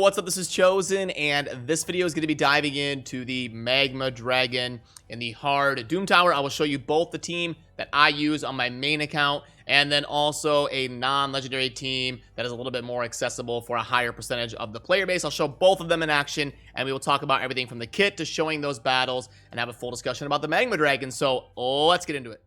what's up? This is Chosen, and this video is going to be diving into the Magma Dragon in the hard Doom Tower. I will show you both the team that I use on my main account, and then also a non-legendary team that is a little bit more accessible for a higher percentage of the player base. I'll show both of them in action, and we will talk about everything from the kit to showing those battles and have a full discussion about the Magma Dragon. So let's get into it.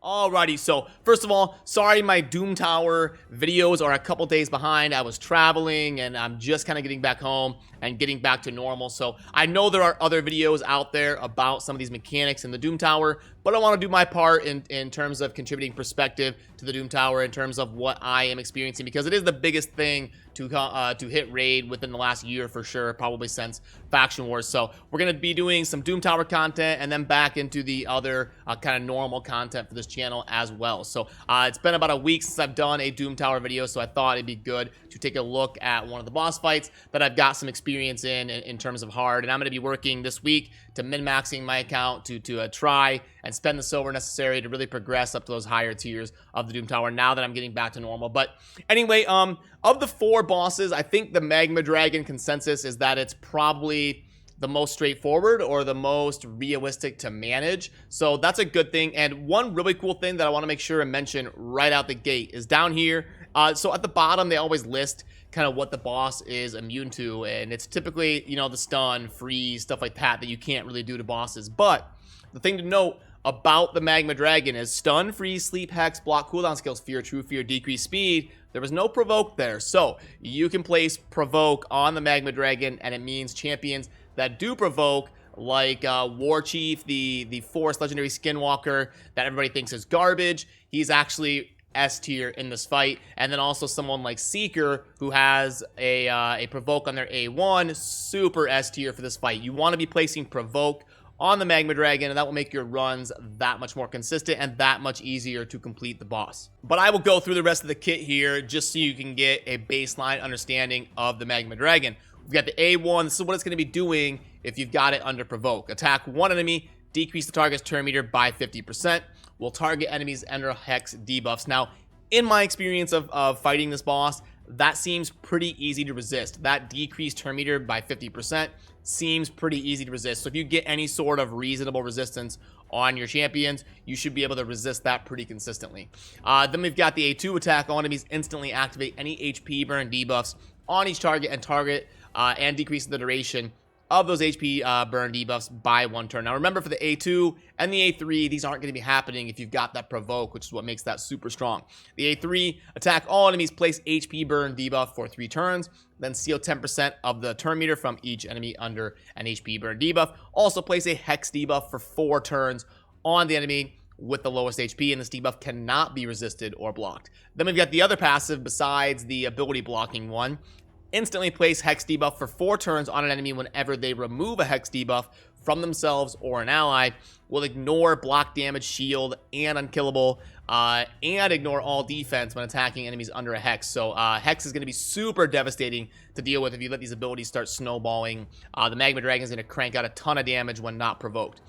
Alrighty, so first of all, sorry my Doom Tower videos are a couple days behind. I was traveling and I'm just kind of getting back home and getting back to normal. So I know there are other videos out there about some of these mechanics in the Doom Tower, but I want to do my part in terms of contributing perspective to the Doom Tower in terms of what I am experiencing, because it is the biggest thing to hit raid within the last year for sure, probably since Faction Wars. So we're going to be doing some Doom Tower content and then back into the other kind of normal content for this channel as well. So it's been about a week since I've done a Doom Tower video, so I thought it'd be good to take a look at one of the boss fights that I've got some experience in terms of hard. And I'm going to be working this week to min-maxing my account to try and spend the silver necessary to really progress up to those higher tiers of the Doom Tower now that I'm getting back to normal. But anyway, of the four bosses, I think the Magma Dragon consensus is that it's probably the most straightforward or the most realistic to manage. So that's a good thing. And one really cool thing that I want to make sure and mention right out the gate is down here. So at the bottom, they always list kind of what the boss is immune to. And it's typically, you know, the stun, freeze, stuff like that you can't really do to bosses. But the thing to note about the Magma Dragon is stun, freeze, sleep, hex, block, cooldown skills, fear, true fear, decrease speed. There was no provoke there. So you can place provoke on the Magma Dragon, and it means champions that do provoke, like War Chief, the Force Legendary Skinwalker that everybody thinks is garbage. He's actually S tier in this fight. And then also someone like Seeker, who has a provoke on their A1, super S tier for this fight. You want to be placing provoke on the Magma Dragon, and that will make your runs that much more consistent and that much easier to complete the boss. But I will go through the rest of the kit here just so you can get a baseline understanding of the Magma Dragon. We've got the A1. This is what it's going to be doing if you've got it under provoke. Attack one enemy, decrease the target's turn meter by 50%. Will target enemies under hex debuffs. Now, in my experience of fighting this boss, that seems pretty easy to resist. That decreased turn meter by 50% seems pretty easy to resist. So if you get any sort of reasonable resistance on your champions, you should be able to resist that pretty consistently. Then we've got the A2 attack. All enemies instantly activate any HP burn debuffs on each target and decrease the duration of those HP burn debuffs by 1 turn. Now remember, for the A2 and the A3, these aren't going to be happening if you've got that provoke, which is what makes that super strong. The A3, attack all enemies, place HP burn debuff for 3 turns, then steal 10% of the turn meter from each enemy under an HP burn debuff. Also place a hex debuff for 4 turns on the enemy with the lowest HP, and this debuff cannot be resisted or blocked. Then we've got the other passive besides the ability blocking one. Instantly place hex debuff for 4 turns on an enemy whenever they remove a hex debuff from themselves or an ally. Will ignore block damage, shield, and unkillable, and ignore all defense when attacking enemies under a hex. So hex is going to be super devastating to deal with if you let these abilities start snowballing. The Magma Dragon is going to crank out a ton of damage when not provoked.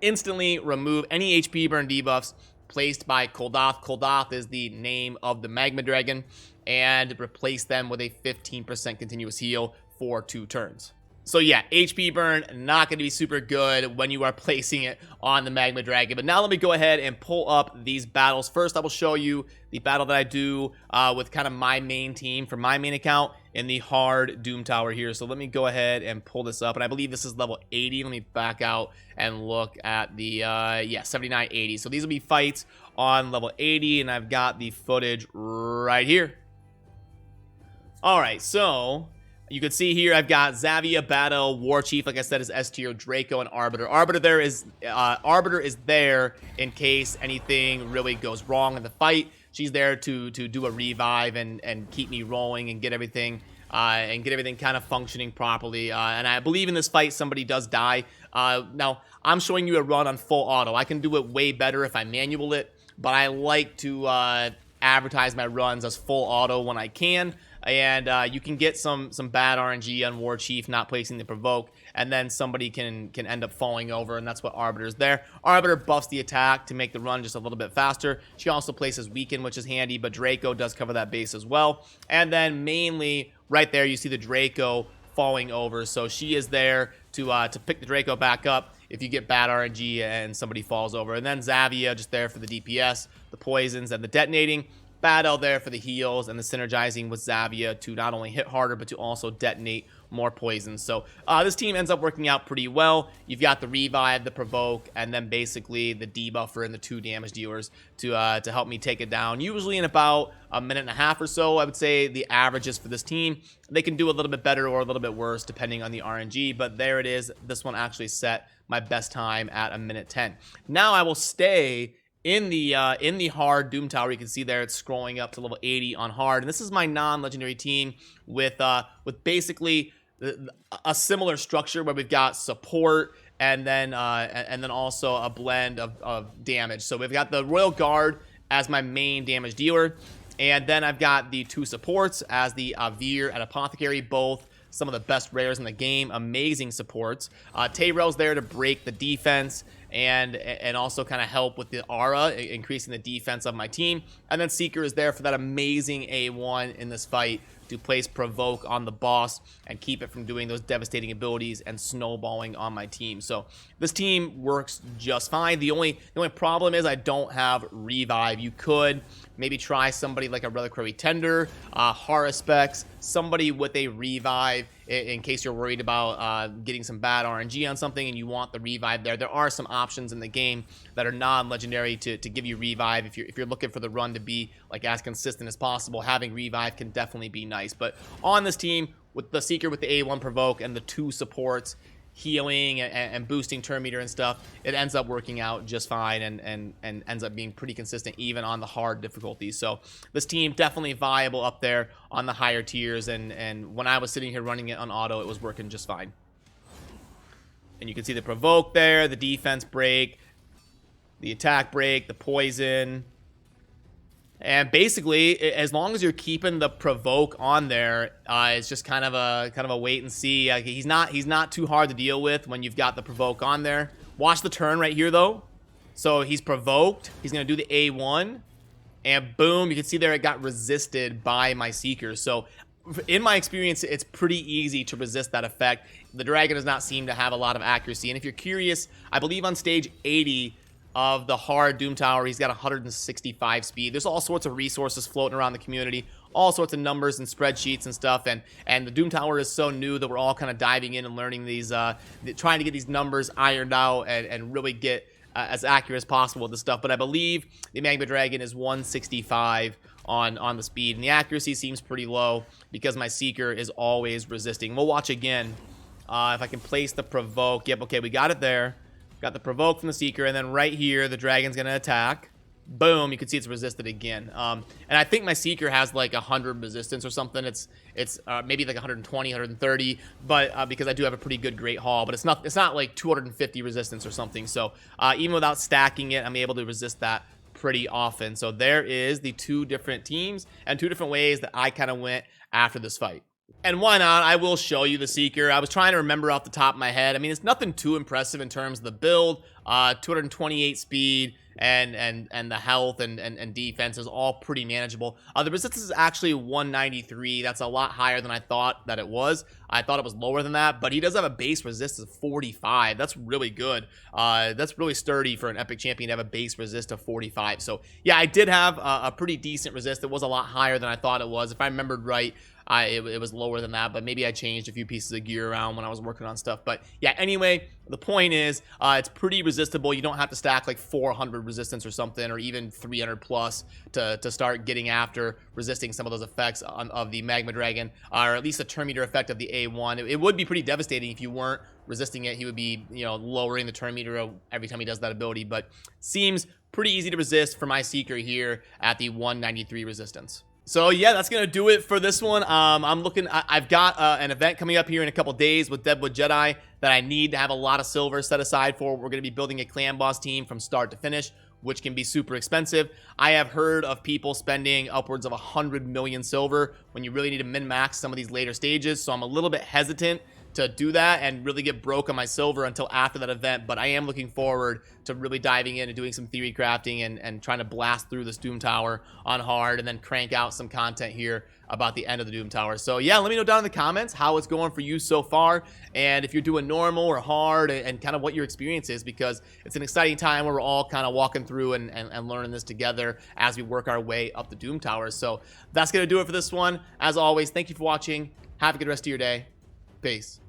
Instantly remove any HP burn debuffs placed by KULDATH. KULDATH is the name of the Magma Dragon, and replace them with a 15% continuous heal for 2 turns. So yeah, HP burn, not going to be super good when you are placing it on the Magma Dragon. But now let me go ahead and pull up these battles. First, I will show you the battle that I do with kind of my main team for my main account in the hard Doom Tower here. So let me go ahead and pull this up. And I believe this is level 80. Let me back out and look at the, 79, 80. So these will be fights on level 80, and I've got the footage right here. All right, so you can see here I've got Zavia, Battle, War Chief, like I said, is S tier, Draco, and Arbiter. Arbiter is there in case anything really goes wrong in the fight. She's there to do a revive and keep me rolling and get everything kind of functioning properly. And I believe in this fight somebody does die. Now I'm showing you a run on full auto. I can do it way better if I manual it, but I like to advertise my runs as full auto when I can. and you can get some bad RNG on War Chief not placing the provoke, and then somebody can end up falling over, and that's what Arbiter is there. Arbiter buffs the attack to make the run just a little bit faster. She also places Weaken, which is handy, but Draco does cover that base as well. And then mainly right there you see the Draco falling over, so she is there to pick the Draco back up if you get bad RNG and somebody falls over. And then Zavia just there for the DPS, the poisons, and the detonating. Battle there for the heals and the synergizing with Zavia to not only hit harder but to also detonate more poisons. So this team ends up working out pretty well. You've got the revive, the provoke, and then basically the debuffer and the 2 damage dealers to help me take it down. Usually in about a minute and a half or so, I would say the averages for this team. They can do a little bit better or a little bit worse depending on the RNG, but there it is. This one actually set my best time at a minute 10. Now I will stay in the hard Doom Tower. You can see there it's scrolling up to level 80 on hard, and this is my non-legendary team with basically a similar structure where we've got support and then also a blend of damage. So we've got the Royal Guard as my main damage dealer, and then I've got the 2 supports as the Veer and Apothecary, both some of the best rares in the game, amazing supports. Tayrell's there to break the defense and also kind of help with the aura, increasing the defense of my team. And then Seeker is there for that amazing A1 in this fight to place provoke on the boss and keep it from doing those devastating abilities and snowballing on my team. So this team works just fine. The only problem is I don't have revive. You could maybe try somebody like a Reliquary Tender, Haruspex, somebody with a revive in case you're worried about getting some bad RNG on something and you want the revive there. There are some options in the game that are non-legendary to give you revive. If you're looking for the run to be like as consistent as possible, having revive can definitely be nice. But on this team, with the Seeker with the A1 provoke and the 2 supports, healing and boosting turn meter and stuff, it ends up working out just fine and ends up being pretty consistent even on the hard difficulties. So this team definitely viable up there on the higher tiers, and when I was sitting here running it on auto, it was working just fine. And you can see the provoke there, the defense break, the attack break, the poison. And basically, as long as you're keeping the provoke on there, it's just kind of a wait and see. He's not too hard to deal with when you've got the provoke on there. Watch the turn right here though. So he's provoked. He's gonna do the A1, and boom, you can see there it got resisted by my Seeker. So in my experience, it's pretty easy to resist that effect. The dragon does not seem to have a lot of accuracy. And if you're curious, I believe on stage 80 of the hard Doom Tower, he's got 165 speed. There's all sorts of resources floating around the community, all sorts of numbers and spreadsheets and stuff, and the Doom Tower is so new that we're all kind of diving in and learning these, trying to get these numbers ironed out and really get as accurate as possible with this stuff. But I believe the Magma Dragon is 165 on the speed, and the accuracy seems pretty low because my Seeker is always resisting. We'll watch again if I can place the provoke. Yep, okay, we got it there. Got the provoke from the Seeker, and then right here, the dragon's gonna attack. Boom, you can see it's resisted again. And I think my Seeker has like 100 resistance or something. It's maybe like 120, 130, but because I do have a pretty good Great Hall, but it's not like 250 resistance or something. So even without stacking it, I'm able to resist that pretty often. So there is the 2 different teams and 2 different ways that I kind of went after this fight. And why not? I will show you the Seeker. I was trying to remember off the top of my head. I mean, it's nothing too impressive in terms of the build. 228 speed and the health and defense is all pretty manageable. The resistance is actually 193. That's a lot higher than I thought that it was. I thought it was lower than that, but he does have a base resist of 45. That's really good. That's really sturdy for an epic champion to have a base resist of 45. So yeah, I did have a pretty decent resist. It was a lot higher than I thought it was. If I remembered right, it was lower than that, but maybe I changed a few pieces of gear around when I was working on stuff. But yeah, anyway, the point is it's pretty resistible. You don't have to stack like 400 resistance or something, or even 300 plus to start getting after resisting some of those effects of the Magma Dragon, or at least the turn meter effect of the A1. It would be pretty devastating if you weren't resisting it. He would be, you know, lowering the turn meter every time he does that ability, but seems pretty easy to resist for my Seeker here at the 193 resistance. So yeah, that's gonna do it for this one. I've got an event coming up here in a couple days with Deadwood Jedi that I need to have a lot of silver set aside for. We're gonna be building a clan boss team from start to finish which can be super expensive. I have heard of people spending upwards of 100 million silver when you really need to min-max some of these later stages, so I'm a little bit hesitant to do that and really get broke on my silver until after that event. But I am looking forward to really diving in and doing some theory crafting and trying to blast through this Doom Tower on hard and then crank out some content here about the end of the Doom Tower. So yeah, let me know down in the comments how it's going for you so far, and if you're doing normal or hard, and kind of what your experience is, because it's an exciting time where we're all kind of walking through and learning this together as we work our way up the Doom Tower. So that's gonna do it for this one. As always, thank you for watching. Have a good rest of your day. Peace.